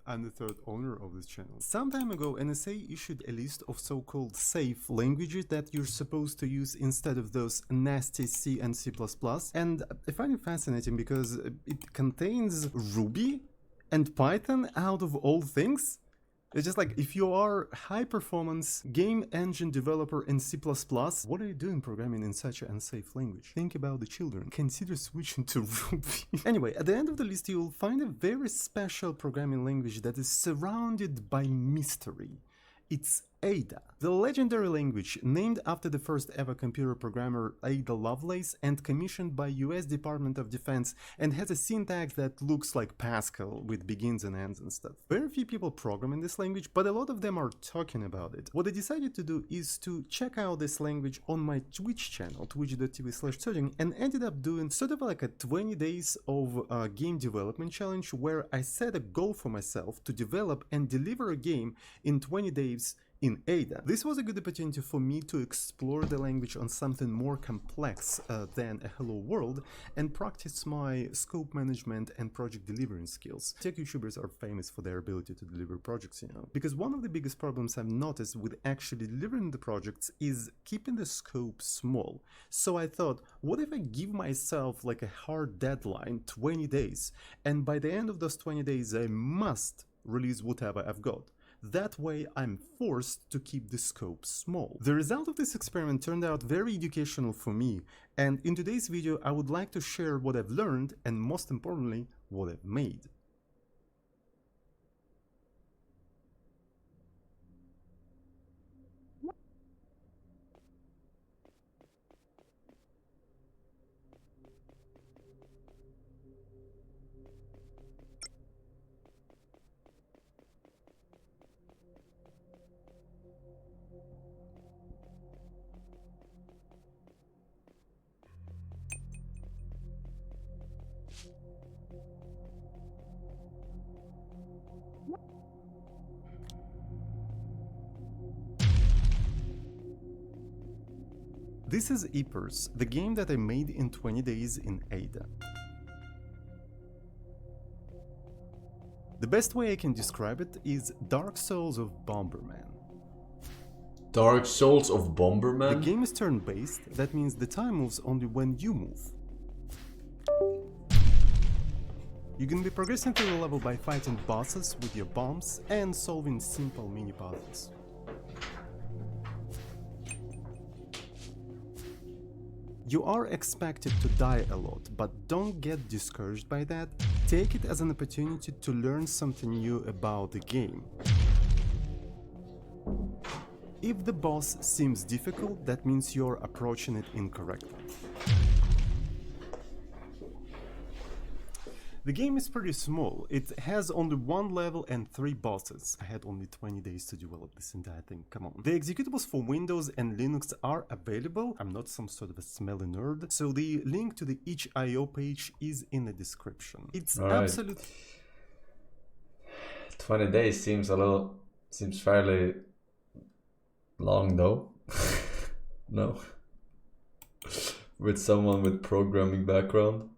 I'm the third owner of this channel. Some time ago, NSA issued a list of so-called safe languages that you're supposed to use instead of those nasty C and C++. And I find it fascinating because it contains Ruby and Python out of all things. It's just like, if you are a high-performance game engine developer in C++, what are you doing programming in such an unsafe language? Think about the children. Consider switching to Ruby. Anyway, at the end of the list, you'll find a very special programming language that is surrounded by mystery. It's Ada, the legendary language named after the first ever computer programmer Ada Lovelace and commissioned by US Department of Defense, and has a syntax that looks like Pascal with begins and ends and stuff. Very few people program in this language, but a lot of them are talking about it. What I decided to do is to check out this language on my Twitch channel, twitch.tv/surgeon, and ended up doing sort of like a 20 days of game development challenge where I set a goal for myself to develop and deliver a game in 20 days in Ada. This was a good opportunity for me to explore the language on something more complex than a hello world and practice my scope management and project delivering skills. Tech YouTubers are famous for their ability to deliver projects, you know, because one of the biggest problems I've noticed with actually delivering the projects is keeping the scope small. So I thought, what if I give myself like a hard deadline, 20 days, and by the end of those 20 days I must release whatever I've got. That way I'm forced to keep the scope small. The result of this experiment turned out very educational for me, and in today's video I would like to share what I've learned and, most importantly, what I've made. This is Eepers, the game that I made in 20 days in Ada. The best way I can describe it is Dark Souls of Bomberman. Dark Souls of Bomberman? The game is turn-based, that means the time moves only when you move. You can be progressing through the level by fighting bosses with your bombs and solving simple mini-puzzles. You are expected to die a lot, but don't get discouraged by that. Take it as an opportunity to learn something new about the game. If the boss seems difficult, that means you're approaching it incorrectly. The game is pretty small. It has only one level and 3 bosses. I had only 20 days to develop this entire thing, come on. The executables for Windows and Linux are available. I'm not some sort of a smelly nerd, so the link to the itch.io page is in the description. It's absolutely... 20 days seems fairly long though. No. With someone with programming background.